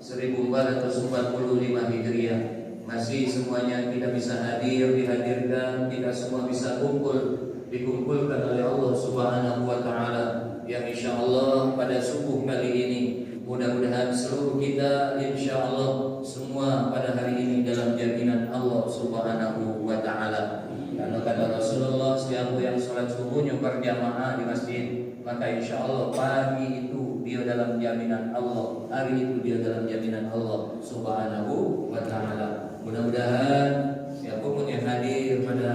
1445 Hijriah. Masih semuanya tidak bisa dihadirkan, tidak semua bisa dikumpulkan oleh Allah Subhanahu wa taala. Yang insyaallah pada subuh kali ini mudah-mudahan seluruh kita insyaallah semua pada hari ini dalam jaminan Allah Subhanahu wa taala. Karena kata Rasulullah, siapa yang sholat subuhnya berjamaah di masjid, maka insya Allah pagi itu dia dalam jaminan Allah, hari itu dia dalam jaminan Allah Subhanahu wa ta'ala. Mudah-mudahan siapapun yang hadir pada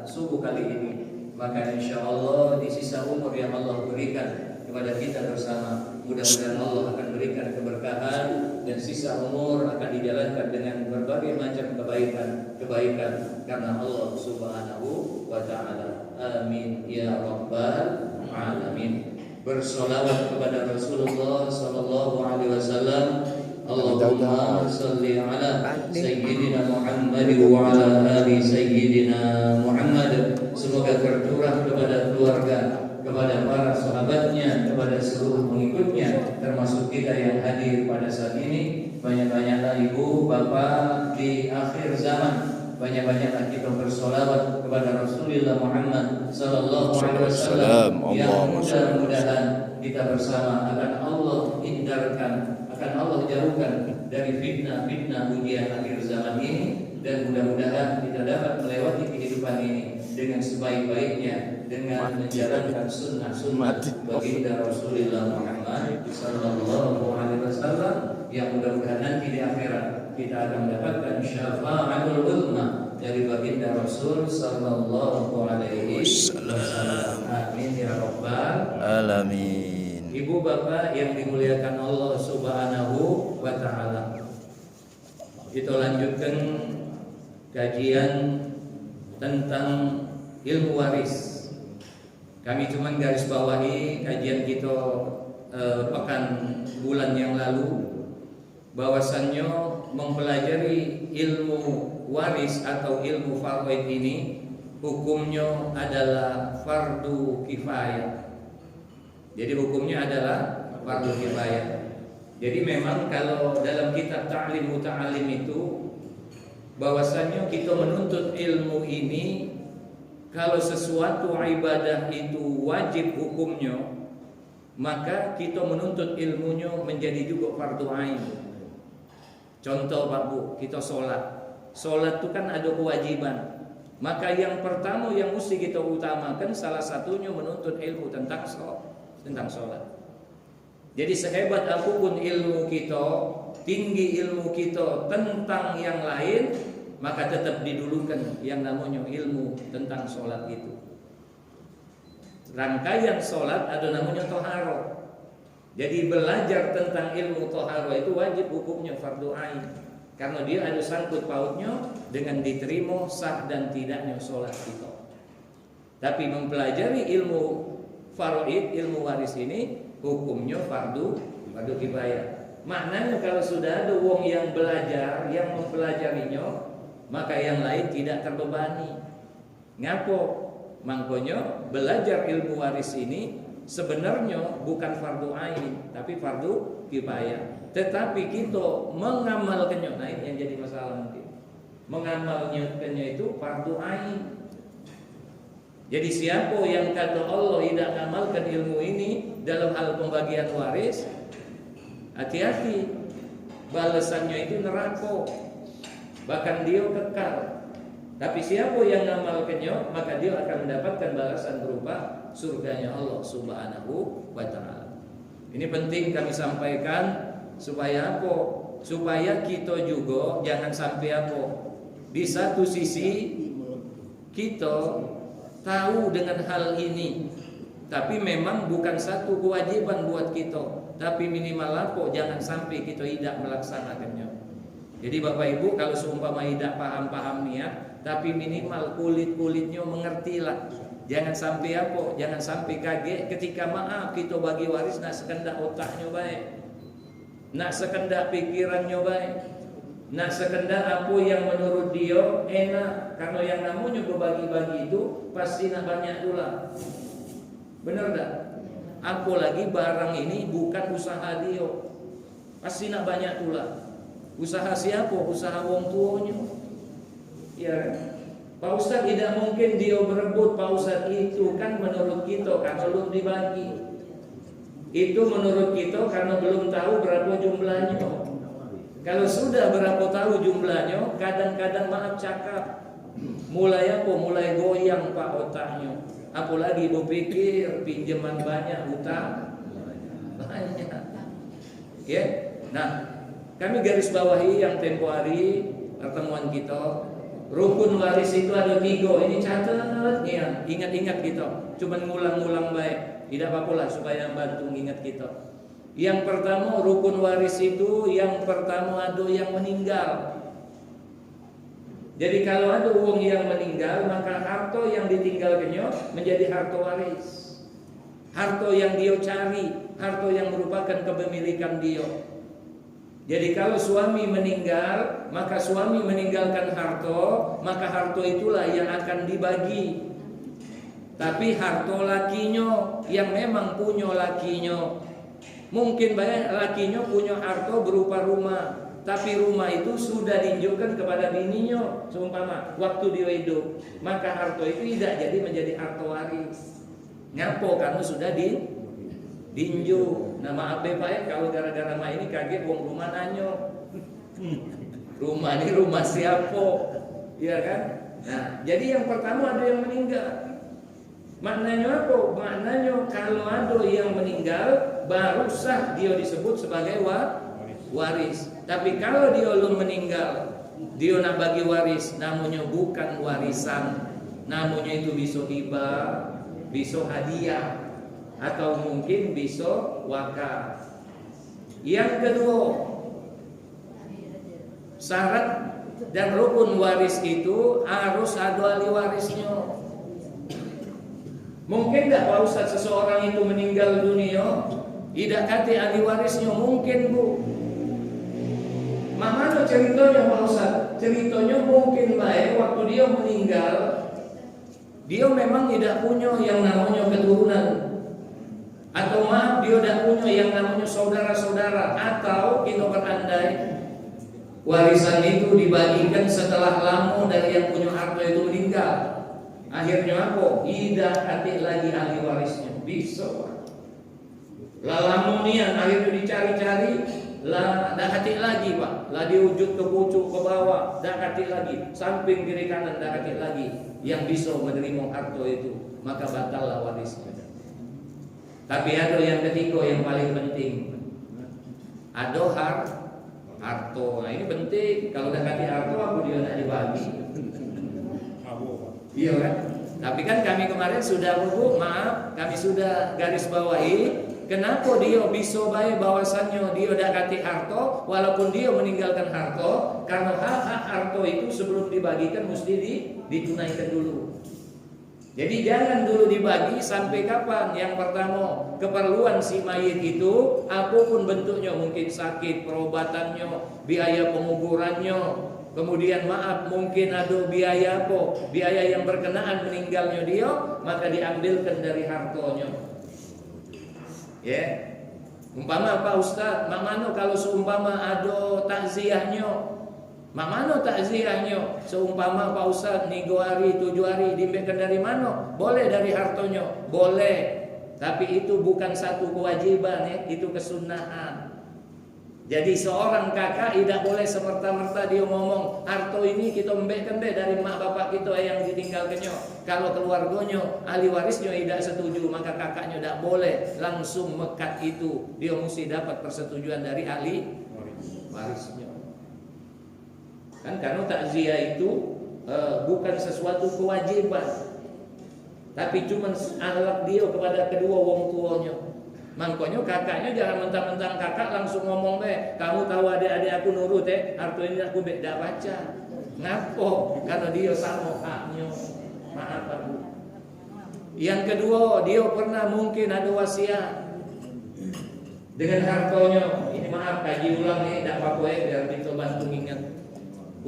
subuh kali ini, maka insya Allah di sisa umur yang Allah berikan kepada kita bersama, mudah-mudahan Allah akan berikan keberkahan dan sisa umur akan dijalankan dengan berbagai macam kebaikan karena Allah Subhanahu wa taala. Amin ya rabbal alamin. Bersolawat kepada Rasulullah sallallahu alaihi wasallam. Allahumma shalli ala sayyidina Muhammad wa ala ali sayyidina Muhammad. Semoga tercurah kepada keluarga, kepada para sahabatnya, kepada seluruh pengikutnya, termasuk kita yang hadir pada saat ini. Banyak-banyaklah ibu, bapak di akhir zaman, banyak-banyaklah kita bersolawat kepada Rasulullah Muhammad sallallahu alaihi wasallam, yang mudah-mudahan kita bersama akan Allah hindarkan, akan Allah jauhkan dari fitnah-fitnah ujian akhir zaman ini, dan mudah-mudahan kita dapat melewati kehidupan ini dengan sebaik-baiknya dengan menjalankan sunnah-sunnah baginda Rasulullah Muhammad sallallahu alaihi wasallam, yang mudah-mudahan nanti di akhirat kita akan mendapatkan syafa'atul uzma dari baginda Rasul sallallahu alaihi wasallam. Amin ya rabbal alamin. Ibu bapak yang dimuliakan Allah Subhanahu wa taala, kita lanjutkan kajian tentang ilmu waris. Kami cuma garis bawahi kajian kita pekan bulan yang lalu, bahwasannya mempelajari ilmu waris atau ilmu faraid ini hukumnya adalah fardu kifayah. Jadi hukumnya adalah fardu kifayah. Jadi memang kalau dalam kitab ta'lim muta'alim itu, bahwasannya kita menuntut ilmu ini, kalau sesuatu ibadah itu wajib hukumnya, maka kita menuntut ilmunya menjadi juga fardu ain. Contoh Pak Bu, kita sholat itu kan ada kewajiban. Maka yang pertama yang mesti kita utamakan, salah satunya menuntut ilmu tentang sholat. Jadi sehebat apapun ilmu kita, tinggi ilmu kita tentang yang lain, maka tetap didulukan yang namanya ilmu tentang sholat itu. Rangkaian sholat ada namanya toharoh. Jadi belajar tentang ilmu toharoh itu wajib hukumnya fardu ain, karena dia ada sangkut pautnya dengan diterima sah dan tidaknya sholat kita. Tapi mempelajari ilmu faraid, ilmu waris ini hukumnya fardu kifayah. Maknanya kalau sudah ada wong yang belajar, yang mempelajarinya, maka yang lain tidak terbebani. Ngapo? Makanya belajar ilmu waris ini sebenarnya bukan fardu ain, tapi fardu kifayah. Tetapi kita mengamalkannya, nah ini yang jadi masalah nanti. Mengamalkannya itu fardu ain. Jadi siapa yang kata Allah tidak mengamalkan ilmu ini dalam hal pembagian waris, hati-hati, balasannya itu neraka, bahkan dia kekal. Tapi siapa yang mengamalkannya, maka dia akan mendapatkan balasan berupa surganya Allah Subhanahu wa ta'ala. Ini penting kami sampaikan supaya apa? Supaya kita juga jangan sampai apa? Di satu sisi kita tahu dengan hal ini, tapi memang bukan satu kewajiban buat kita, tapi minimal apa? Jangan sampai kita tidak melaksanakannya. Jadi Bapak Ibu, kalau seumpama tidak paham-paham niat, tapi minimal kulit-kulitnya mengertilah. Jangan sampai apa? Jangan sampai kaget ketika maaf kita bagi waris nak sekendak otaknya baik, nak sekendak pikirannya baik, nak sekendak apa yang menurut dia enak. Karena yang namanya berbagi-bagi itu pasti nak banyak pula. Benar tak? Apalagi barang ini bukan usaha dia. Pasti nak banyak pula. Usaha siapa? Usaha wong tuanya. Ya, Pak Ustaz tidak mungkin dia berebut. Pak Ustaz itu kan menurut kita karena belum dibagi. Itu menurut kita karena belum tahu berapa jumlahnya. Kalau sudah berapa tahu jumlahnya, kadang-kadang maaf cakap, mulai apa? Mulai goyang Pak otaknya. Apalagi berpikir pinjaman banyak, hutang banyak. Ya, nah kami garis bawahi yang tempo hari pertemuan kita. Rukun waris itu ada 3. Ini catatnya, ingat-ingat kita. Cuma ngulang-ngulang baik. Tidak apa-apa lah supaya bantu ingat kita. Yang pertama rukun waris itu yang pertama ada yang meninggal. Jadi kalau ada uang yang meninggal, maka harta yang ditinggalkannya menjadi harta waris. Harta yang dia cari, harta yang merupakan kepemilikan dia. Jadi kalau suami meninggal, maka suami meninggalkan harta, maka harta itulah yang akan dibagi. Tapi harta lakinya yang memang punya lakinya. Mungkin banyak lakinya punya harta berupa rumah, tapi rumah itu sudah diinjukkan kepada bininya seumpama waktu dia hidup. Maka harta itu tidak jadi menjadi harta waris. Ngapo? Karena sudah diinjuk. Nah maaf Pak ya kalau gara-gara ma ini kaget wong rumah nanyo. Rumah ini rumah siapa? Iya kan? Nah, jadi yang pertama ada yang meninggal. Maknanya apa? Maknanya kalau ada yang meninggal baru sah dia disebut sebagai waris. Tapi kalau dia belum meninggal, dia nak bagi waris, namanya bukan warisan. Namanya itu bisa hibah, bisa hadiah, atau mungkin bisa wakaf. Yang kedua, syarat dan rukun waris itu harus ada ahli warisnya. Mungkin tidak Pak Ustaz seseorang itu meninggal dunia tidak kati ahli warisnya? Mungkin Bu. Mana ceritanya Pak Ustaz? Ceritanya mungkin baik waktu dia meninggal, dia memang tidak punya yang namanya keturunan. Atau maaf dia tidak punya yang namanya saudara-saudara. Atau kita berandai warisan itu dibagikan setelah lama dari yang punya harta itu meninggal. Akhirnya apa? Tidak ada lagi ahli warisnya. Bisa lah lamunian akhirnya dicari-cari, lah dah hati lagi Pak. Lah diwujud ke pucuk ke bawah, dah hati lagi. Samping kiri kanan dah hati lagi yang bisa menerima harta itu. Maka batallah warisnya. Tapi ada yang ketiga yang paling penting. Ada harta. Nah ini penting. Kalau dah hati harta aku dia nak dibagi. Iya kan? Tapi kan kami kemarin sudah maaf, kami sudah garis bawahi kenapa dia bisa baik bahwasannya dia dah kati harta walaupun dia meninggalkan harta, karena hak-hak harta itu sebelum dibagikan mesti ditunaikan dulu. Jadi jangan dulu dibagi sampai kapan? Yang pertama, keperluan si mayit itu apapun bentuknya, mungkin sakit, perobatannya, biaya penguburannya. Kemudian maaf mungkin ada biaya apa? Biaya yang berkenaan meninggalnya dia, maka diambilkan dari hartanya. Ya. Umpama Pak Ustaz, mamano kalau seumpama ada takziahnya. Mamano takziahnya? Seumpama Pak Ustaz 3 hari, 7 hari diambilkan dari mana? Boleh dari hartanya, boleh. Tapi itu bukan satu kewajiban ya, itu kesunahan. Jadi seorang kakak tidak boleh semerta-merta dia ngomong harta ini kita memberikan dari mak bapak kita yang ditinggalkannya. Kalau keluarganya ahli warisnya tidak setuju, maka kakaknya tidak boleh langsung mekat itu. Dia mesti dapat persetujuan dari ahli warisnya. Kan karena takziah itu bukan sesuatu kewajiban, tapi cuma akhlak dia kepada kedua wong tuanya. Makanya kakaknya jangan mentang-mentang kakak langsung ngomong kamu tahu adik-adik aku nurut harta ini aku tidak baca. Ngapo? Karena dia sama haknya. Maaf Pak Bu. Yang kedua, dia pernah mungkin ada wasiat dengan hartanya. Ini maaf kaji ulang nih, tidak apa-apa biar kita bantu ingat.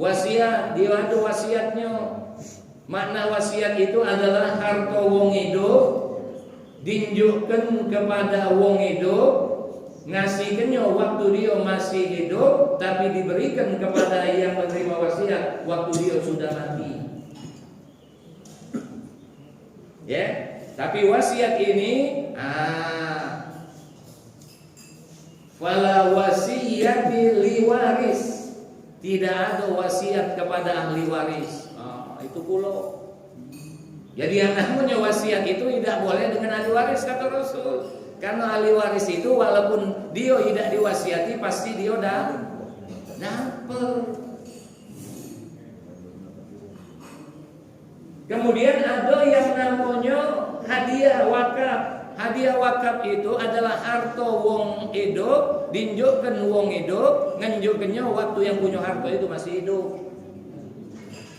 Wasiat, dia ada wasiatnya. Makna wasiat itu adalah harta wong hidup dinjukkan kepada wong hidup ngasihkannya waktu dia masih hidup, tapi diberikan kepada yang menerima wasiat waktu dia sudah mati. Ya, tapi wasiat ini fala wasiyati liwaris, tidak ada wasiat kepada ahli waris. Itu pula. Jadi yang namanya wasiat itu tidak boleh dengan ahli waris, kata Rasul. Karena ahli waris itu walaupun dia tidak diwasiati pasti dia dapat. Kemudian ada yang namanya hadiah wakaf. Hadiah wakaf itu adalah harta wong hidup, dinjukkan wong hidup, ngenjukkannya waktu yang punya harta itu masih hidup.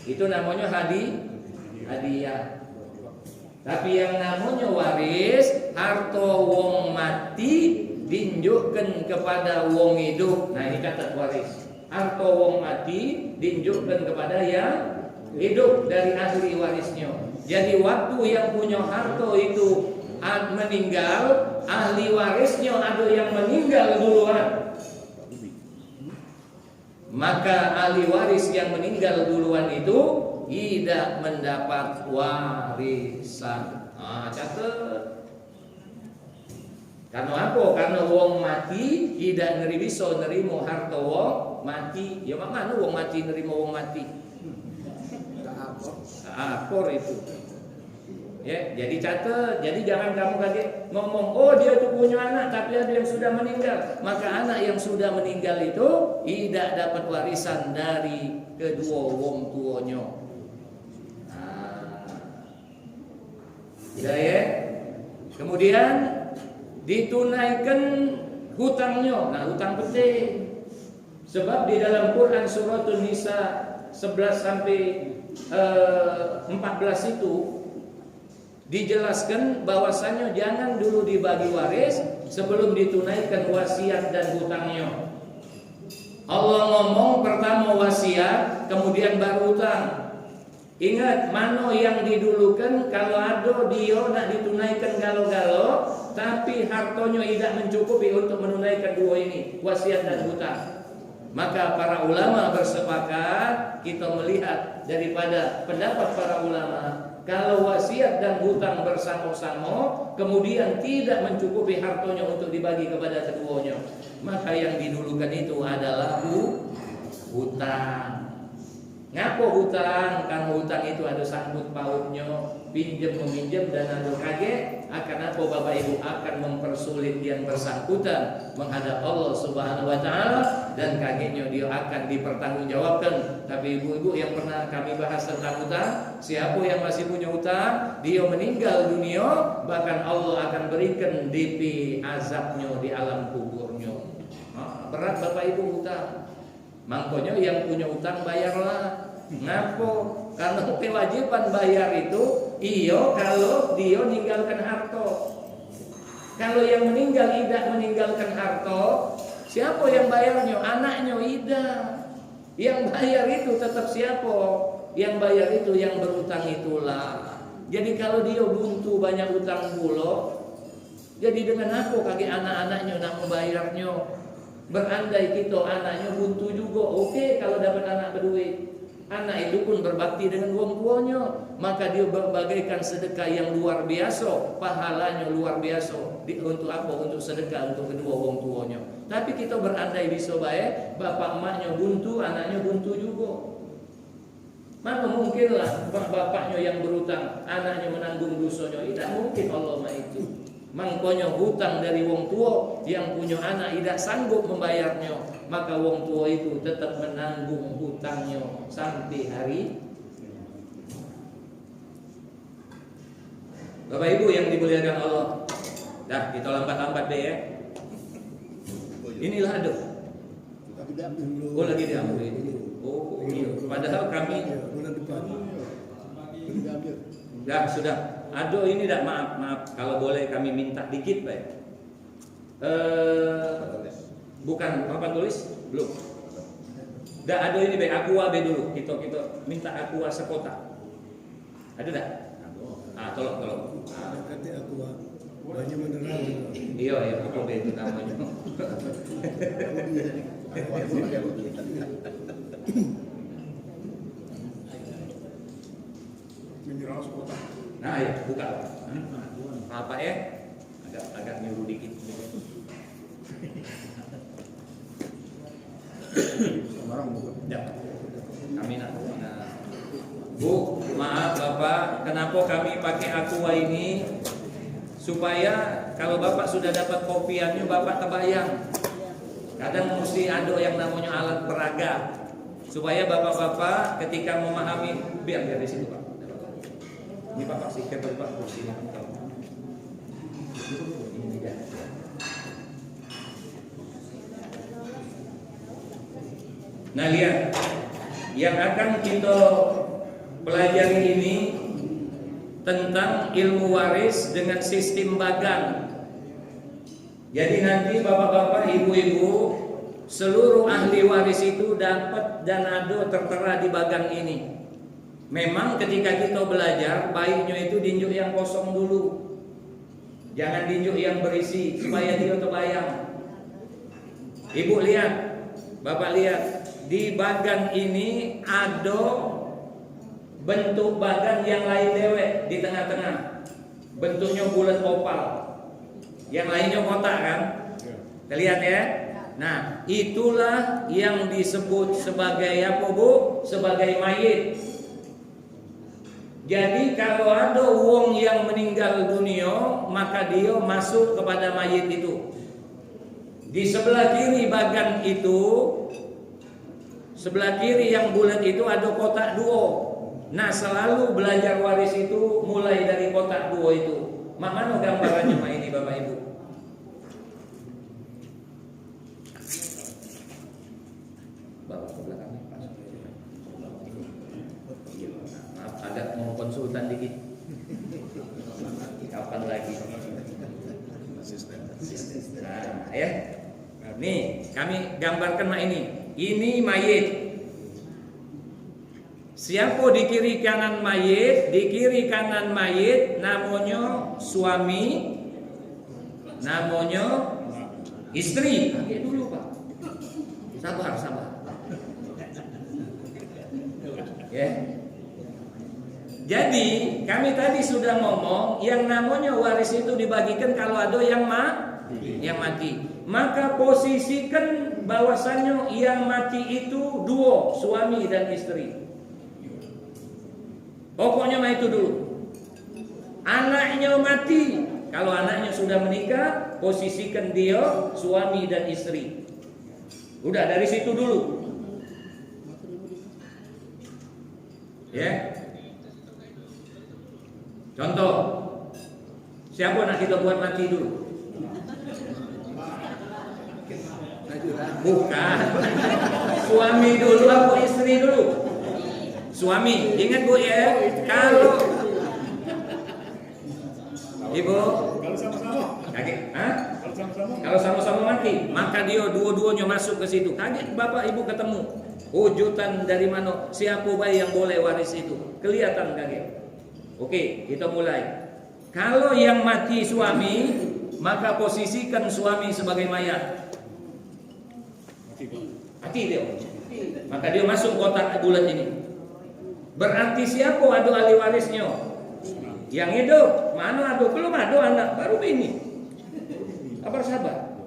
Itu namanya hadiah. Tapi yang namanya waris, harta wong mati dinjukkan kepada wong hidup. Nah, ini kata waris. Harta wong mati dinjukkan kepada yang hidup dari ahli warisnya. Jadi waktu yang punya harta itu meninggal, ahli warisnya ada yang meninggal duluan, maka ahli waris yang meninggal duluan itu tidak mendapat warisan. Catat. Karena apa? Karena wong mati tidak bisa nerima harta wong mati. Ya mana wong mati nerima wong mati? Akor itu. Ya, jadi catat. Jadi jangan kamu kaget ngomong, oh dia itu punya anak tapi ada yang sudah meninggal. Maka anak yang sudah meninggal itu tidak dapat warisan dari kedua wong tuanya. Ya. Kemudian ditunaikan hutangnya. Nah, hutang penting. Sebab di dalam Quran suratul Nisa 11 sampai 14 itu dijelaskan bahwasanya jangan dulu dibagi waris sebelum ditunaikan wasiat dan hutangnya. Allah ngomong pertama wasiat, kemudian baru hutang. Ingat mana yang didulukan. Kalau ada dia nak ditunaikan galo-galo, tapi hartanya tidak mencukupi untuk menunaikan dua ini, wasiat dan hutang, maka para ulama bersepakat, kita melihat daripada pendapat para ulama, kalau wasiat dan hutang bersama-sama kemudian tidak mencukupi hartanya untuk dibagi kepada keduanya, maka yang didulukan itu adalah hutang. Ngapa hutang? Karena hutang itu ada sangkut pautnya, pinjam meminjam dan ada kaget. Akan apa Bapak Ibu akan mempersulit yang bersangkutan menghadap Allah Subhanahu wa taala, dan kagetnya dia akan dipertanggungjawabkan. Tapi ibu-ibu yang pernah kami bahas tentang hutang, siapa yang masih punya hutang, dia meninggal dunia, bahkan Allah akan berikan DP azabnya di alam kuburnya. Berat Bapak Ibu hutang. Makanya yang punya hutang bayarlah. Ngapa? Karena kewajiban bayar itu kalau dia meninggalkan harta. Kalau yang meninggal tidak meninggalkan harta, siapa yang bayarnya? Anaknya tidak. Yang bayar itu tetap siapa? Yang bayar itu yang berutang itulah. Jadi kalau dia buntu banyak utang pula, jadi dengan apa kaki anak-anaknya nak membayarnya? Berandai kita anaknya buntu juga, oke, kalau dapat anak berduit, anak itu pun berbakti dengan wong tuanya, maka dia membagaikan sedekah yang luar biasa, pahalanya luar biasa. Untuk apa? Untuk sedekah untuk kedua wong tuanya. Tapi kita berandai bisa baik, bapak emaknya buntu, anaknya buntu juga. Mana mungkinlah bapaknya yang berutang, anaknya menanggung dosanya? Tidak mungkin, Allah mah itu. Mangkonya hutang dari wong tua yang punya anak tidak sanggup membayarnya, maka wong tua itu tetap menanggung hutangnya sampai hari. Bapak Ibu yang dimuliakan Allah, dah kita lambat-lambat deh ya. Inilah ada. Oh lagi diambil. Oh iya. Padahal kami sudah. Aduh ini dah maaf kalau boleh kami minta dikit Pak. Bukan papan tulis belum. Dah ada ini Pak, aqua be dulu. Kita minta aqua sekota. Ada dah? Tolong. Banyak menerang. Iya ya, apa itu namanya? Menyerang kota. Nah ya, buka. Apa ya? Agak nyuruh dikit. Barang buka. Ya. Amin. Bu, maaf Bapak, kenapa kami pakai aqua ini? Supaya kalau Bapak sudah dapat kopiannya, Bapak terbayang. Kadang mesti ada yang namanya alat peraga. Supaya Bapak-bapak ketika memahami, biar di situ Pak. Ini Bapak sih, kabel Pak, kursinya. Ini dia. Nah lihat, yang akan kita pelajari ini tentang ilmu waris dengan sistem bagan. Jadi nanti bapak-bapak, ibu-ibu, seluruh ahli waris itu dapat dan ada tertera di bagan ini. Memang ketika kita belajar, baiknya itu diinjuk yang kosong dulu. Jangan diinjuk yang berisi supaya dia terbayang. Ibu lihat, bapak lihat, di bagan ini ada bentuk bagan yang lain dewek di tengah-tengah. Bentuknya bulat oval. Yang lainnya kotak kan? Lihat ya. Nah, itulah yang disebut sebagai apa Bu? Sebagai mayit. Jadi kalau ada wong yang meninggal dunia, maka dia masuk kepada mayit itu. Di sebelah kiri bagan itu, sebelah kiri yang bulat itu ada kotak dua. Nah, selalu belajar waris itu mulai dari kotak dua itu. Mana gambarannya Mak ini Bapak Ibu? Bapak ke belakang. Maaf, agak mau konsultan dikit. Kapan lagi? Nah, ya. Nih, kami gambarkan Mak ini. Ini mayit. Siapa di kiri kanan mayit? Di kiri kanan mayit namanya suami, namanya istri. Oke dulu Pak. Sabar. Ya. Jadi kami tadi sudah ngomong yang namanya waris itu dibagikan kalau ada yang mati. Maka posisikan bahwasannya yang mati itu dua, suami dan istri. Pokoknya mah itu dulu. Anaknya mati. Kalau anaknya sudah menikah, posisikan dia suami dan istri. Udah dari situ dulu. Ya. Contoh. Siapa nak kita buat mati dulu? Bukan. Suami dulu atau istri dulu? Suami, ingat Bu ya, kalau Ibu, Kalau sama-sama. kaget, hah? Kalau sama-sama. Kalau sama-sama mati, maka dia dua-duanya masuk ke situ. Kaget Bapak Ibu ketemu, wujudan dari mana? Siapa bayi yang boleh waris itu? Kelihatan kaget. Oke, kita mulai. Kalau yang mati suami, maka posisikan suami sebagai mayat. Mati dia. Maka dia masuk kotak bulat ini. Berarti siapa ada ahli warisnya? Yang hidup. Mana ada? Belum ada anak, baru ini. Sabar.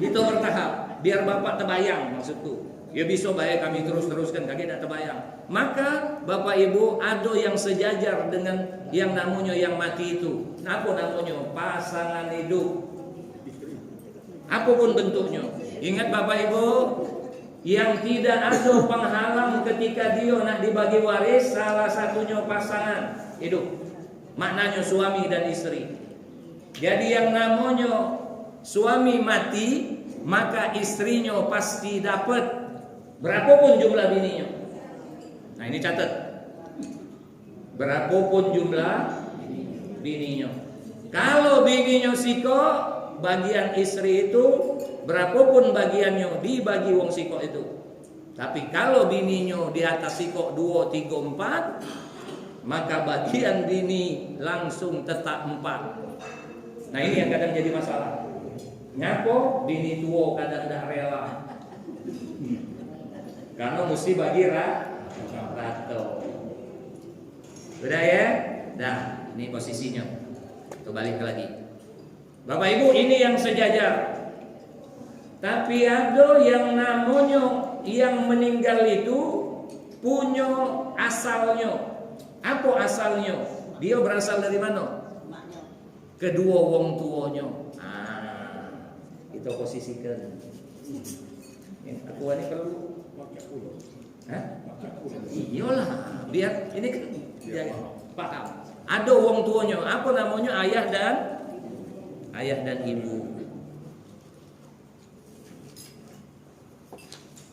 Itu bertahap. Biar Bapak terbayang maksudku. Ya bisa baik kami teruskan kaki tidak terbayang. Maka Bapak Ibu ada yang sejajar dengan yang namanya yang mati itu. Apa namanya? Pasangan hidup. Apapun bentuknya. Ingat Bapak Ibu, yang tidak ada penghalang ketika dia nak dibagi waris, salah satunya pasangan hidup. Maknanya suami dan istri. Jadi yang namanya suami mati, maka istrinya pasti dapat berapapun jumlah bininya. Nah ini catat. Berapapun jumlah bininya. Kalau bininya siko, bagian istri itu berapapun bagiannya dibagi wong siko itu. Tapi kalau bininya di atas siko 2, 3, 4, maka bagian bini langsung tetap 4. Nah ini yang kadang jadi masalah. Ngapo bini tua kadang tidak rela. Karena mesti bagi rato. Udah ya? Dah, ini posisinya. Tuh balik lagi. Bapak Ibu, ini yang sejajar. Tapi ada yang namanya yang meninggal itu punya asalnya. Apa asalnya? Dia berasal dari mana? Kedua wong tuanya. Itu posisikan. Aku ini perlu. Hah? Iyalah, biar ini kan ya, paham. Ada wong tuanya. Apa namanya? Ayah dan ibu.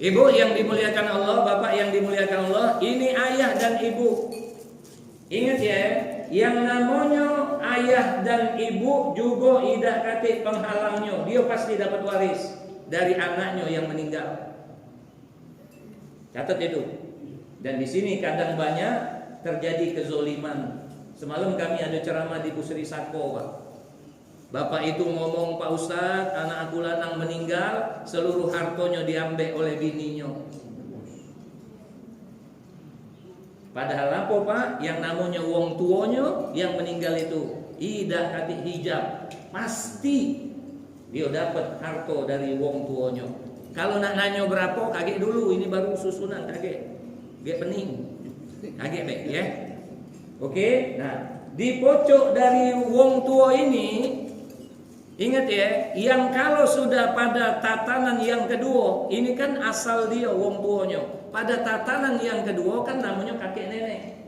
Ibu yang dimuliakan Allah, bapak yang dimuliakan Allah, ini ayah dan ibu. Ingat ya, yang namanya ayah dan ibu juga tidak kate penghalangnya. Dia pasti dapat waris dari anaknya yang meninggal. Catat itu. Dan di sini kadang banyak terjadi kezoliman. Semalam kami ada ceramah di Pusri Sako, Pak. Bapak itu ngomong, Pak Ustadz, anak aku lanang meninggal, seluruh hartonya diambil oleh bininya. Padahal apa Pak? Yang namanya wong tuanya yang meninggal itu idah kati hijab, pasti dia dapat harta dari wong tuanya. Kalau nak nanya berapa, kaget dulu, ini baru susunan, kaget pening, kaget baik ya. Oke, nah di pojok dari wong tua ini, ingat ya, yang kalau sudah pada tatanan yang kedua, ini kan asal dia wong tuanya. Pada tatanan yang kedua kan namanya kakek nenek.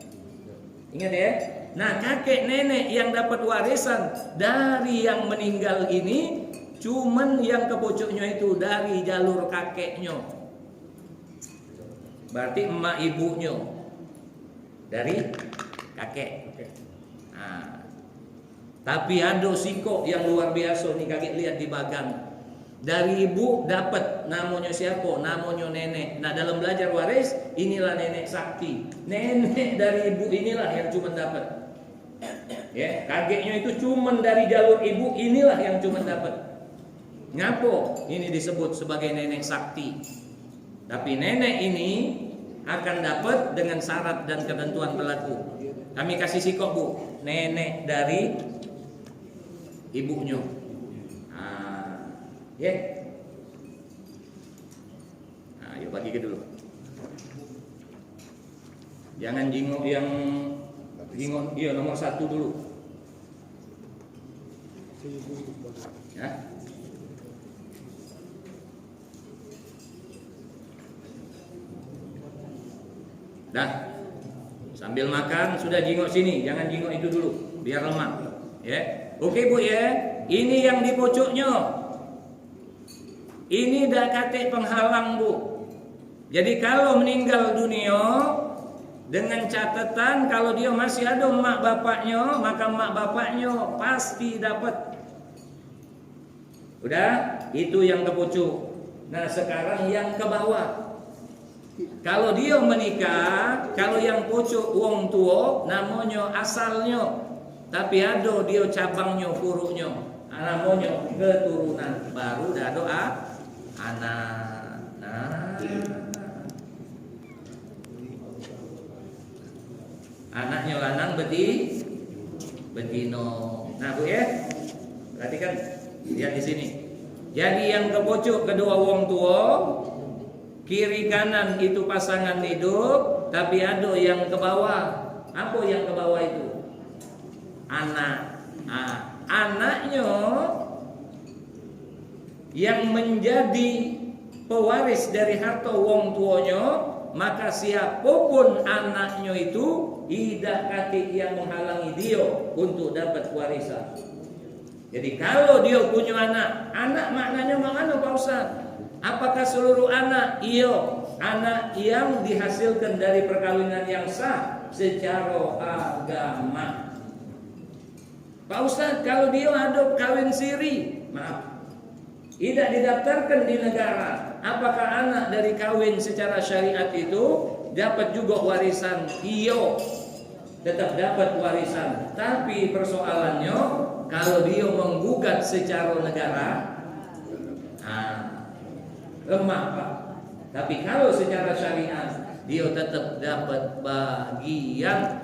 Ingat ya. Nah, kakek nenek yang dapat warisan dari yang meninggal ini cuman yang ke pojoknya itu dari jalur kakeknya. Berarti emak ibunya dari kakek. Nah, tapi ada siko yang luar biasa nih, kakek lihat di bagan. Dari ibu dapat namanya siapa? Namanya nenek. Nah, dalam belajar waris inilah nenek sakti. Nenek dari ibu inilah yang cuma dapat. Ya, kakeknya itu cuma dari jalur ibu inilah yang cuma dapat. Ngapo? Ini disebut sebagai nenek sakti. Tapi nenek ini akan dapat dengan syarat dan ketentuan berlaku. Kami kasih sikok Bu, nenek dari ibunya. Ya, nah, yuk bagi ke dulu. Jangan jingok yang jingok, iya nomor 1 dulu. Ya. Dah, sambil makan sudah jingok sini, jangan jingok itu dulu, biar lemak. Ya, oke Bu ya, ini yang di pojoknya. Ini dah kate penghalang Bu. Jadi kalau meninggal dunia dengan catatan kalau dia masih ada mak bapaknya, maka mak bapaknya pasti dapat. Udah, itu yang ke pojok. Nah sekarang yang ke bawah. Kalau dia menikah, kalau yang pojok wong tua namanya asalnya, tapi ada dia cabangnya furuknya, namanya keturunan, baru dah doa anak. Nah, anaknya lanang betino. Nah Bu ya, perhatikan, lihat di sini. Jadi yang ke pojok kedua wong tua, kiri kanan itu pasangan hidup, tapi ada yang ke bawah. Apa yang ke bawah itu? Anak. Nah, anaknya yang menjadi pewaris dari harta wong tuanya, maka siapapun anaknya itu tidak kati yang menghalangi dia untuk dapat warisan. Jadi kalau dia punya anak maknanya mana Pak Ustaz? Apakah seluruh anak? Iya, anak yang dihasilkan dari perkawinan yang sah secara agama. Pak Ustaz, kalau dia ada kawin siri, maaf, tidak didaftarkan di negara, apakah anak dari kawin secara syariat itu dapat juga warisan? Iya, tetap dapat warisan. Tapi persoalannya, Kalau dia menggugat secara negara, lemah Pak. Tapi kalau secara syariat, dia tetap dapat bagian.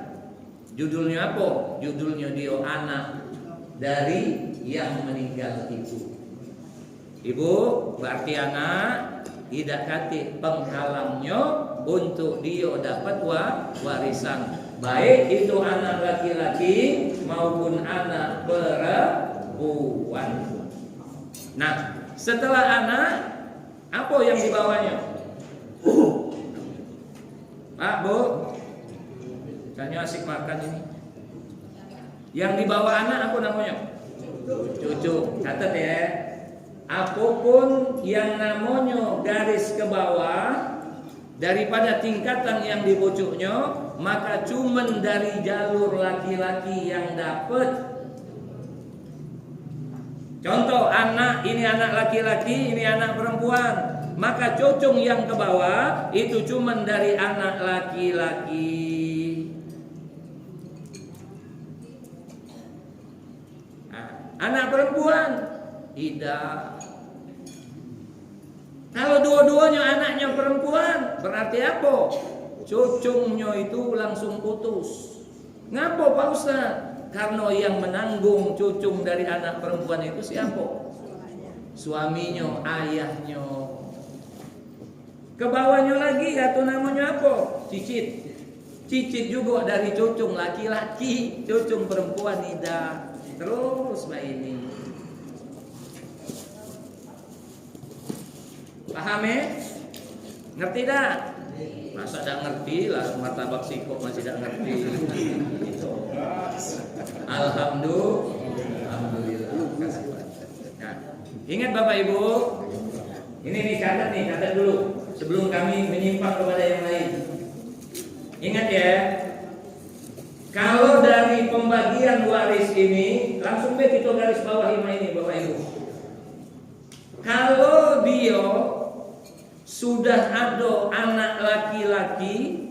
Judulnya apa? Judulnya dia anak dari yang meninggal itu. Ibu, berarti anak tidak kati penghalangnya untuk dia dapat warisan. Baik itu anak laki-laki maupun anak perempuan. Nah, setelah anak, apa yang dibawanya? Pak, Bu, kayaknya asik makan ini. Yang dibawa anak apa namanya? Cucu. Catat ya. Apapun yang namanya garis ke bawah daripada tingkatan yang di pucuknya, maka cuman dari jalur laki-laki yang dapat. Contoh, anak ini anak laki-laki, ini anak perempuan, maka cucung yang ke bawah itu cuman dari anak laki-laki. Anak perempuan tidak. Kalau dua-duanya anaknya perempuan, berarti apa? Cucungnya itu langsung putus. Ngapa Pak Ustaz? Karena yang menanggung cucung dari anak perempuan itu siapa? Suaminya, ayahnya. Kebawahnya lagi atau namanya apa? Cicit. Cicit juga dari cucung laki-laki, cucung perempuan tidak. Terus Mbak ini. Paham ya? Ngerti dah? Masa tidak ngerti lah, martabak sikok masih tidak ngerti. Alhamdulillah. Nah, ingat Bapak Ibu, ini catat dulu sebelum kami menyimpang kepada yang lain. Ingat ya, kalau dari pembagian waris ini, langsung kita garis bawahi ini Bapak Ibu. Kalau dia sudah ada anak laki-laki,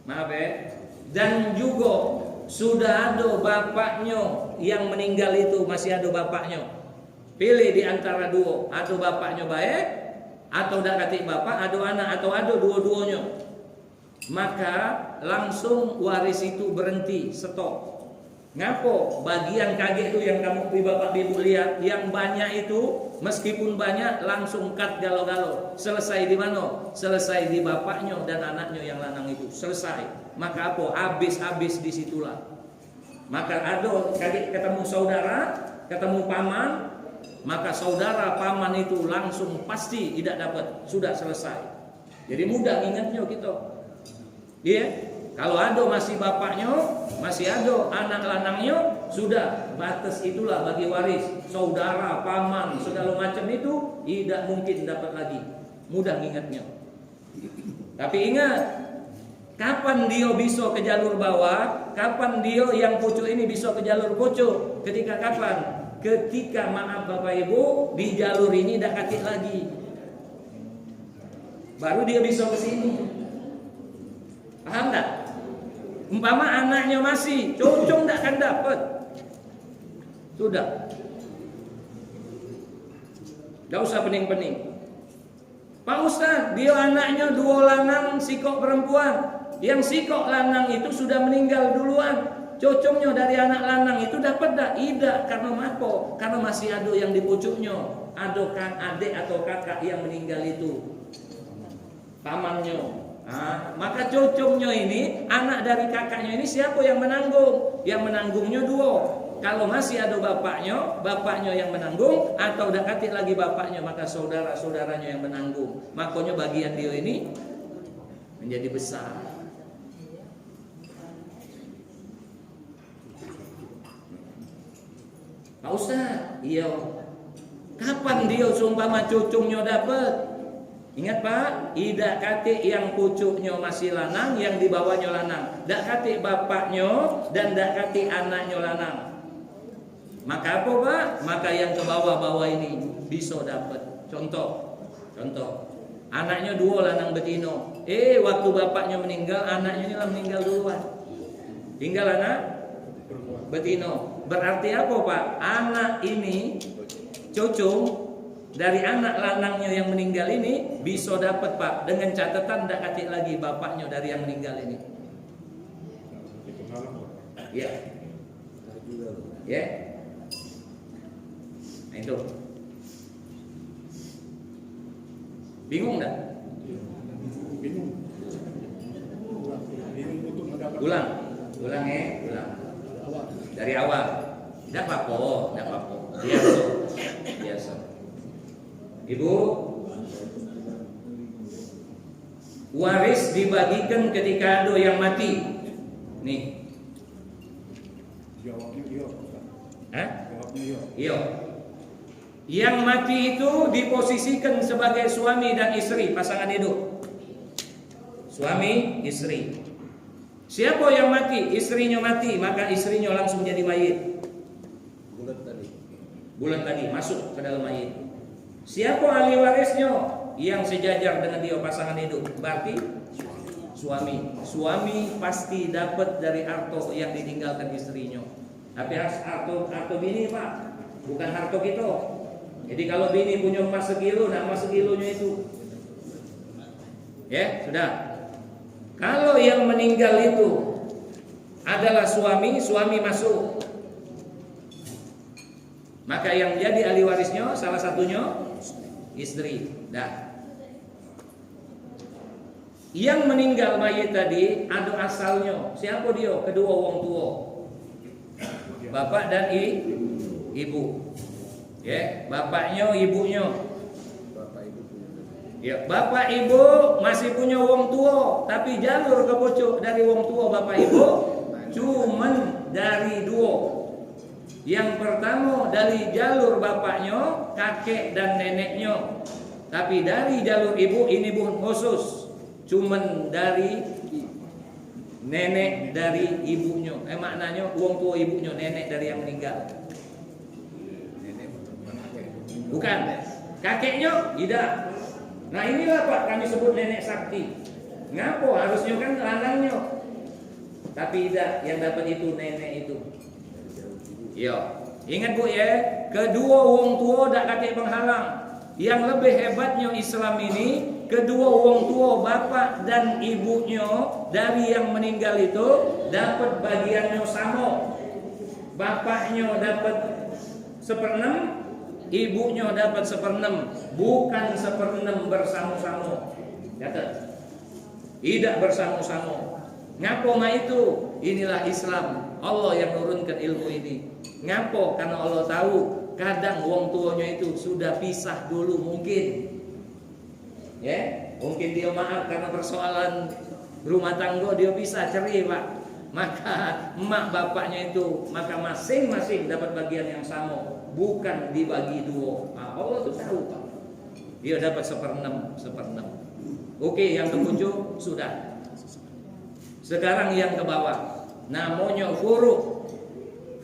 maaf ya, dan juga sudah ada bapaknya yang meninggal itu, masih ada bapaknya. Pilih di antara dua, atau bapaknya baik, atau dak katik bapak, ada anak, atau ada dua-duanya. Maka langsung waris itu berhenti, stop. Ngapo? Bagian kaget itu yang kamu bapak ibu lihat, yang banyak itu meskipun banyak langsung cut galau-galau. Selesai di mana? Selesai di bapaknya dan anaknya yang lanang itu. Selesai. Maka apa? Habis disitulah. Maka ada kaget ketemu saudara, ketemu paman, maka saudara paman itu langsung pasti tidak dapat. Sudah selesai. Jadi mudah ingatnya gitu. Iya. Kalau ada masih bapaknya, masih ada anak lanangnya, sudah batas itulah bagi waris. Saudara, paman, segala macam itu tidak mungkin dapat lagi. Mudah ingatnya. Tapi ingat, kapan dia bisa ke jalur bawah? Kapan dia yang pucuk ini bisa ke jalur pucuk? Ketika kapan? Ketika maaf Bapak Ibu di jalur ini dah katik lagi. Baru dia bisa ke sini. Paham tak? Umpama anaknya masih, cucung tak akan dapat. Sudah. Tak usah pening-pening. Pak Ustaz, dia anaknya dua lanang, sikok perempuan. Yang sikok lanang itu sudah meninggal duluan. Cucungnya dari anak lanang itu dapat tak? Tidak, karena apa? Karena masih ada yang di pucuknya. Ada kan adik atau kakak yang meninggal itu. Pamannya. Maka cucungnya ini, anak dari kakaknya ini siapa yang menanggung? Yang menanggungnya dua. Kalau masih ada bapaknya yang menanggung, atau udah katik lagi bapaknya, maka saudara-saudaranya yang menanggung. Makanya bagian dia ini menjadi besar. Pak Ustaz, iya. Kapan dia seumpama cucungnya dapat? Ingat Pak, tidak katik yang pucuknya masih lanang, yang dibawanya lanang. Dak katik bapaknya dan dak katik anaknya lanang. Maka apa Pak? Maka yang ke bawah-bawah ini bisa dapat. Contoh. Anaknya dua lanang betino. Waktu bapaknya meninggal, anaknya ini lah meninggal duluan. Tinggal anak betino. Berarti apa Pak? Anak ini cucu dari anak lanangnya yang meninggal ini bisa dapat Pak, dengan catatan tidak katik lagi bapaknya dari yang meninggal ini. Ya. Ya. Nah itu. Bingung enggak? Bingung. Bingung untuk mendapatkan. Ulang ulang. Dari awal. Tidak apa-apa. Biasa. Ibu, waris dibagikan ketika ada yang mati. Nih. Jawabnya iya. Hah? Jawabnya iya. Iya. Yang mati itu diposisikan sebagai suami dan istri, pasangan hidup. Suami, istri. Siapa yang mati? Istrinya mati, maka istrinya langsung jadi mayit. Bulan tadi masuk ke dalam mayit. Siapa ahli warisnya? Yang sejajar dengan dia pasangan hidup. Berarti suami. Suami pasti dapat dari harta yang ditinggalkan istrinya. Tapi harta bini Pak, bukan harta kita. Jadi kalau bini punya emas sekilo, nah emas sekilonya itu. Ya, sudah. Kalau yang meninggal itu adalah suami masuk. Maka yang jadi ahli warisnya salah satunya istri. Dah. Yang meninggal mayit tadi ada asalnya. Siapa dia? Kedua wong tua. Bapak dan ibu. Ya, bapaknya, ibunya. Ya, bapak ibu masih punya wong tua, tapi jalur kebocok dari wong tua bapak ibu cuman dari dua. Yang pertama dari jalur bapaknya, kakek dan neneknya. Tapi dari jalur ibu ini bukan khusus, cuman dari nenek dari ibunya. Maknanya wong tua ibunya, nenek dari yang meninggal. Bukan, kakeknya tidak. Nah inilah Pak kami sebut nenek sakti. Ngapo harusnya kan lanangnya, tapi tidak, yang dapat itu nenek itu. Yo, ingat Bu ya, kedua wong tua tak kakek penghalang. Yang lebih hebatnya Islam ini, kedua wong tua bapak dan ibunya dari yang meninggal itu dapat bagiannya sama. Bapaknya dapat 1/6, ibunya dapat 1/6, bukan 1/6 bersama-sama. Catat. Tidak bersama-sama. Ngapo mah itu? Inilah Islam. Allah yang nurunkan ilmu ini. Ngapo? Karena Allah tahu kadang wong tuanya itu sudah pisah dulu mungkin. Ya, mungkin dia maaf karena persoalan rumah tangga dia bisa cerai, Pak. Maka emak bapaknya itu maka masing-masing dapat bagian yang sama, bukan dibagi dua. Nah, Allah tuh tahu Pak. Dia dapat 1/6. Oke, yang ketujuh sudah. Sekarang yang ke bawah, namanya furu,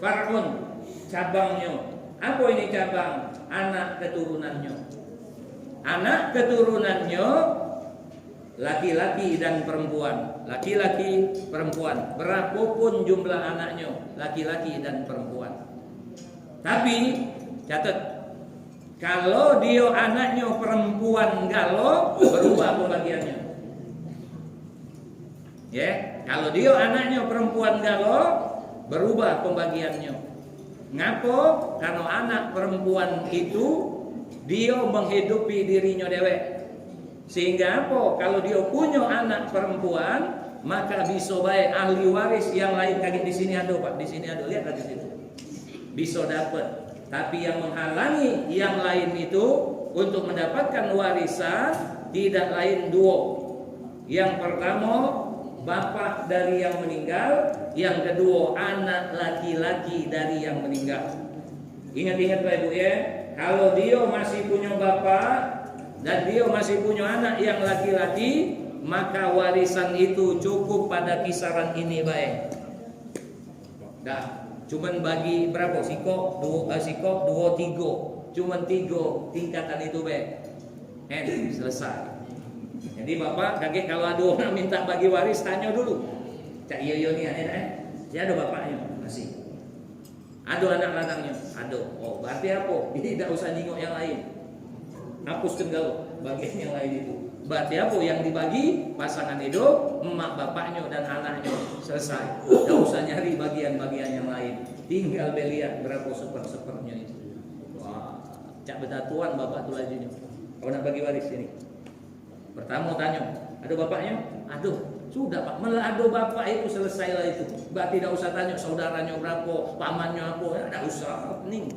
far'un, cabangnya. Apa ini cabang? Anak keturunannya. Anak keturunannya laki-laki dan perempuan. Laki-laki, perempuan. Berapapun jumlah anaknya, laki-laki dan perempuan. Tapi catat, kalau dia anaknya perempuan galau, berubah pembagiannya. Ya, kalau dia anaknya perempuan galau, berubah pembagiannya. Ngapo? Karena anak perempuan itu dia menghidupi dirinya dewek. Sehingga apa? Kalau dia punya anak perempuan, maka bisa baik ahli waris yang lain. Kaget di sini ada Pak, di sini ada, lihat di situ. Bisa dapat. Tapi yang menghalangi yang lain itu untuk mendapatkan warisan tidak lain dua. Yang pertama, bapak dari yang meninggal. Yang kedua, anak laki-laki dari yang meninggal. Ingat-ingat Pak Ibu ya, kalau dia masih punya bapak dan dia masih punya anak yang laki-laki, maka warisan itu cukup pada kisaran ini baik. Dah, cuman bagi berapa? Sikok 2, 3. Cuman 3 tingkatan itu baik. Selesai. Jadi bapak kaget kalau ada orang minta bagi waris, tanya dulu. Cak iya nih ada bapaknya masih. Ado anak lanangnya, ado. Oh, berarti apa? Tidak usah nengok yang lain. Hapuskan kalau bagian yang lain itu. Berarti apa yang dibagi? Pasangan hidup, emak bapaknya dan anaknya. Selesai. Tidak usah nyari bagian-bagian yang lain. Tinggal beliat berapa seper-sepernya itu. Wah, cak betatuan bapak tuh lajunya. Kau nak bagi waris ini. Pertama tanya, ada bapaknya? Aduh. Sudah Pak, melado bapak itu selesailah itu. Berarti tidak usah tanya saudaranya berapa, pamannya apa, tidak usah. Nih,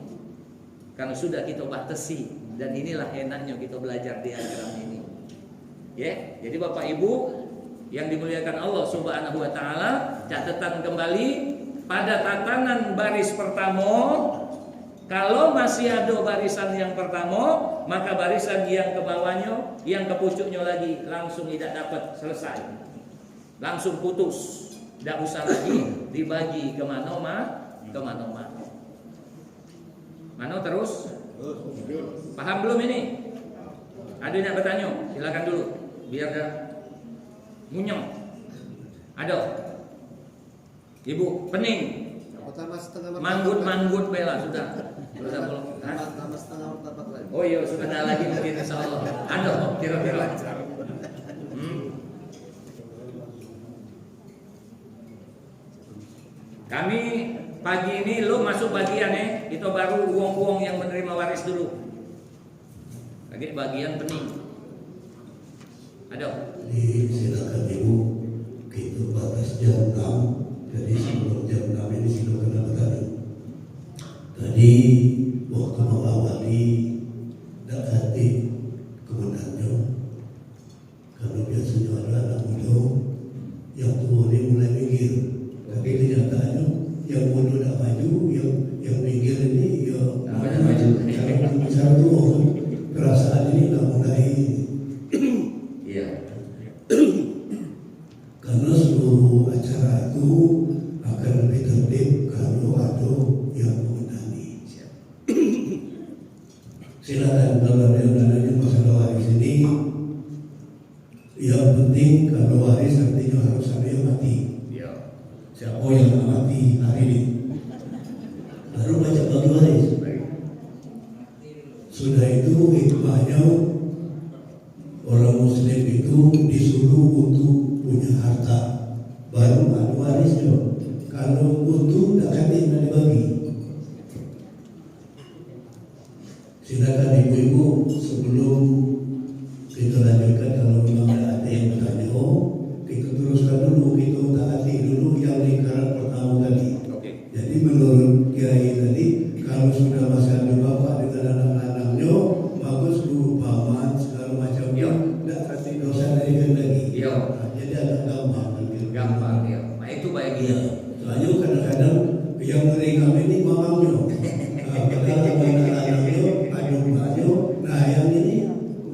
karena sudah kita batasi dan inilah enaknya kita belajar di agama ini. Ya, jadi bapak ibu yang dimuliakan Allah Subhanahu Wa Taala, catatan kembali pada tatanan baris pertama. Kalau masih ada barisan yang pertama, maka barisan yang ke bawahnya, yang ke pucuknya lagi langsung tidak dapat, selesai. Langsung putus, tidak usah lagi dibagi kemana-mana. Mano terus? Paham belum ini? Ada yang bertanya? Silakan dulu, biar dah munyong. Ada? Ibu, pening. Manggut bela sudah. Tambah setengah martabak lagi. Oh iya, sudah lagi mungkin insyaallah. Ada kira-kira. Kami pagi ini lo masuk bagian itu baru uang-uang yang menerima waris dulu. Lagi bagian pening. Ada? Silakan Ibu, kita batas jam 6. Jadi sebelum jam 6 ini silakan bertanya. Tadi waktu mengawali dakati komandannya, kalau biasanya ada anak muda yang tua ini mulai minggir. Tapi kenyataannya yang muda tak maju, yang minggir ini banyak maju. Cara bicara tu perasaan ini tak mulai. Iya. Karena seluruh acara itu akan lebih tertib kalau ada yang mengenali. Silakan kalau ada yang menanya masalah waris ini. Yang penting kalau waris artinya harus ada yang mati. Siapa yang mati hari ini? Baru baca bagi waris. Sudah itu hikmahnya orang Muslim itu disuruh untuk punya harta, baru ada warisnya. Kalau untuk tak kata nak dibagi. Silakan ibu-ibu sebelum kita lanjutkan, kalau memang ada yang bertanya, kita teruskan dulu, kita taati dulu yang lingkaran pertama tadi. Jadi menurut Kiai tadi, kalau sudah masih ada bapak dengan anak-anaknya, bagus dulu paman segala macamnya, tidak kasih dosa dari lagi. Jadi agak gampang. Gampang ya. Nah itu baik ya. Soalnya kadang-kadang yang beri kami ini mamamnya, padahal anak-anaknya, adik-adiknya, nah yang ini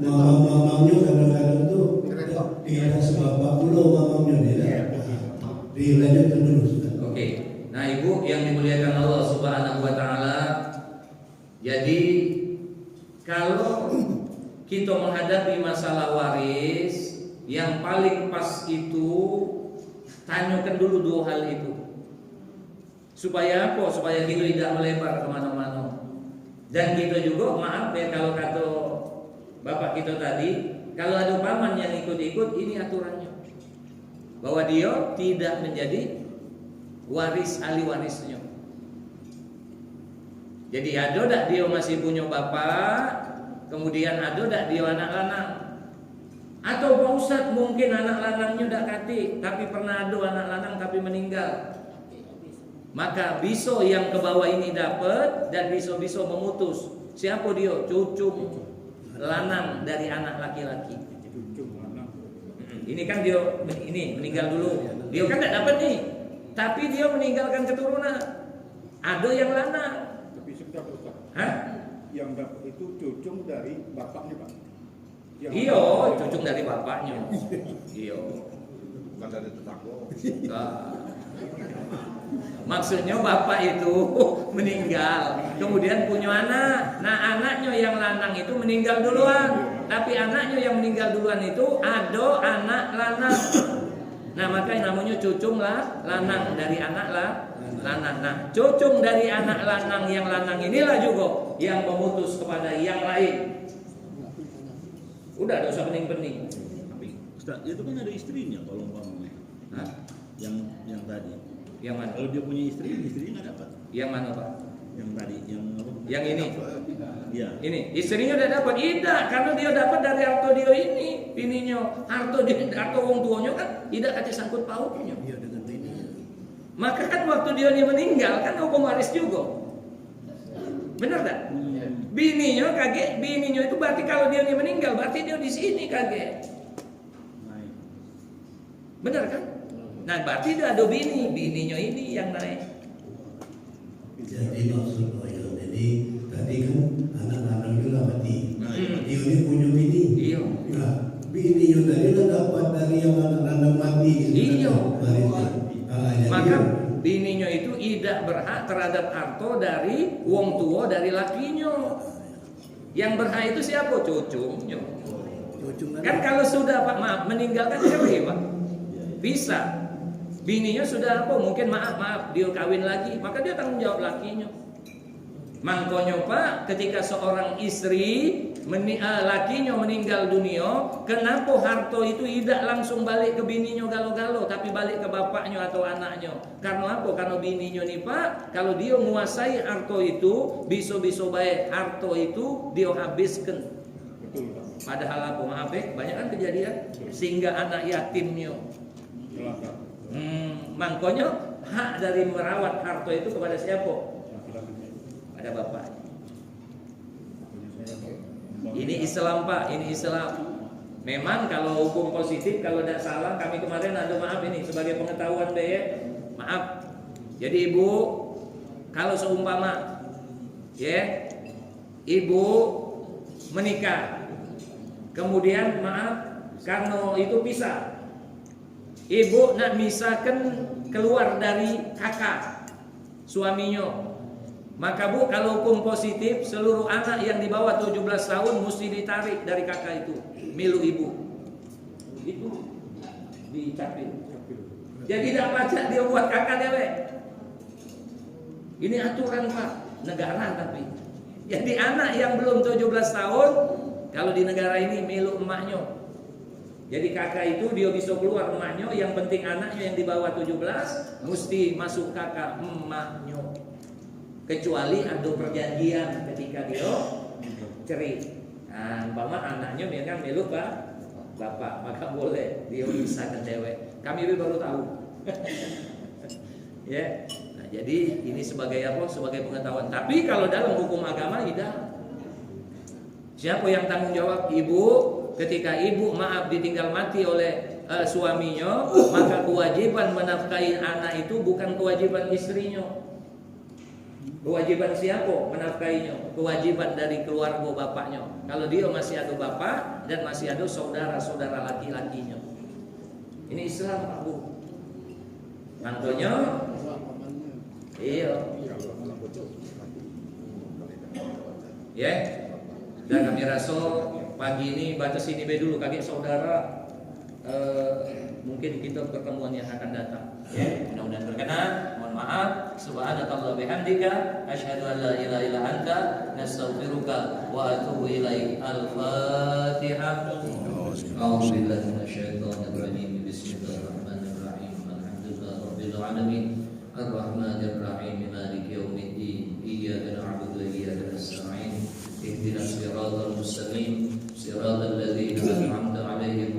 mamamnya kadang-kadang tuh tidak sebapak dulu mamamnya tidak. Dilanjutkan dulu. Oke. Nah, Ibu yang dimuliakan Allah Subhanahu Wa Taala, jadi kalau kita menghadapi masalah waris, yang paling pas itu tanyakan dulu dua hal itu. Supaya apa? Supaya kita tidak melebar kemana-mana. Dan kita juga, maaf ya kalau kata bapak kita tadi, kalau ada paman yang ikut-ikut, ini aturannya, bahwa dia tidak menjadi waris ahli warisnya. Jadi ada tak dia masih punya bapak, kemudian ada tak dia anak lanang, atau Pak Ustadz mungkin anak lanangnya tak kati, tapi pernah ada anak lanang tapi meninggal, maka bisa yang ke bawah ini dapat dan bisa memutus siapa dia, cucu lanang dari anak laki-laki. Ini kan dia ini meninggal dulu, dia kan tak dapat nih, tapi dia meninggalkan keturunan. Ada yang lanang. Tapi sebentar Ustaz. Hah? Yang dapat itu cucu dari bapaknya Pak. Iya, cucu dari bapaknya. Iya. Bukan dari tetangga. Enggak. Maksudnya bapak itu meninggal, kemudian punya anak. Nah anaknya yang lanang itu meninggal duluan, tapi anaknya yang meninggal duluan itu ada anak lanang. Nah, maka yang namanya cucung lah lanang dari anak lah lanang. Nah, cucung dari anak lanang yang lanang inilah juga yang memutus kepada yang lain. Udah, dosa pening-pening. Tapi Ustaz, itu kan ada istrinya kalau umpamanya. Hah? Yang tadi. Yang mana? Kalau dia punya istrinya nggak dapat. Yang mana, Pak? Yang tadi, yang apa? Yang ini. Iya. Ini istrinya udah dapat, tidak, karena dia dapat dari harta dia ini, bininya. Harta wong tuanya kan tidak ada sangkut pautnya. Iya dengan ini. Maka kan waktu dia meninggal kan hukum waris juga. Benar tak? Bininya kaget, bininya itu berarti kalau dia meninggal berarti dia di sini kaget. Naik. Benar kan? Nah, berarti dia ada bininya ini yang naik. Jadi maksud saya, jadi tadi kan anak-anak juga mati. Hmm. Dia ini punya bini. Iya. Nah, bini yang tadi lah dapat dari yang anak-anak mati. Iya. Jadi, Maka bininya itu tidak berhak terhadap harta dari wong tua dari lakinya. Yang berhak itu siapa? Cucunya. Kan kalau sudah Pak maaf meninggalkan cerai Pak, bisa. Bininya sudah apa? Mungkin maaf dia kawin lagi, maka dia tanggung jawab lakinya. Makanya Pak, ketika seorang istri lakinya meninggal dunia, kenapa harta itu tidak langsung balik ke bininya galo-galo, tapi balik ke bapaknya atau anaknya? Karena apa? Karena bininya nih Pak, kalau dia menguasai harta itu, bisa-bisa baik harta itu dia habiskan. Betul, Pak. Padahal apa? Maaf banyak kan kejadian sehingga anak yatimnya. Celaka. Makanya hak dari merawat harta itu kepada siapa? Laki-lakinya. Pada bapak. Ini Islam Pak, ini Islam. Memang kalau hukum positif, kalau tidak salah, kami kemarin ada maaf ini sebagai pengetahuan maaf. Jadi ibu, kalau seumpama, ibu menikah, kemudian maaf karena itu pisah. Ibu nak misahkan keluar dari kakak suaminya. Maka Bu, kalau hukum positif, seluruh anak yang di bawah 17 tahun mesti ditarik dari kakak itu, milu ibu. Itu dicapil. Jadi tidak pajak dia buat kakak dewek. Ini aturan Pak, negara tapi. Jadi anak yang belum 17 tahun, kalau di negara ini milu emaknya. Jadi kakak itu dia bisa keluar emaknya, yang penting anaknya yang di bawah 17 mesti masuk kakak emaknya. Kecuali ada perjanjian ketika dia cerai. Nah, umpama anaknya memang milu Pak bapak, maka boleh dia bisa ke cewek. Kami baru tahu. Ya. Nah, jadi ini sebagai apa? Sebagai pengetahuan. Tapi kalau dalam hukum agama tidak. Siapa yang tanggung jawab? Ibu. Ketika ibu maaf ditinggal mati oleh suaminya, maka kewajiban menafkahi anak itu bukan kewajiban istrinya. Kewajiban siapa menafkahinya? Kewajiban dari keluarga bapaknya. Kalau dia masih ada bapak dan masih ada saudara-saudara laki-lakinya. Ini Islam Pak Bu. Makanya iya. Ya. Dan kami rasa pagi ini batas ini dulu kaki saudara, mungkin kita pertemuan yang akan datang. Ya, mudah-mudahan berkenan. Mohon maaf. Subhanakallah bihamdika asyhadu an la ilaha illa anta nastaghfiruka wa atubu ilaik. Al-Fatihah. A'udzubillahi minasyaitonir rajim. Bismillahirrahmanirrahim. Alhamdulillahirabbil alamin. Ar-Rahmanir Rahim. Maliki yaumiddin. Iyyaka na'budu wa iyyaka nasta'in. اهدنا الصراط المستقيم صراط الذين أنعمت عليهم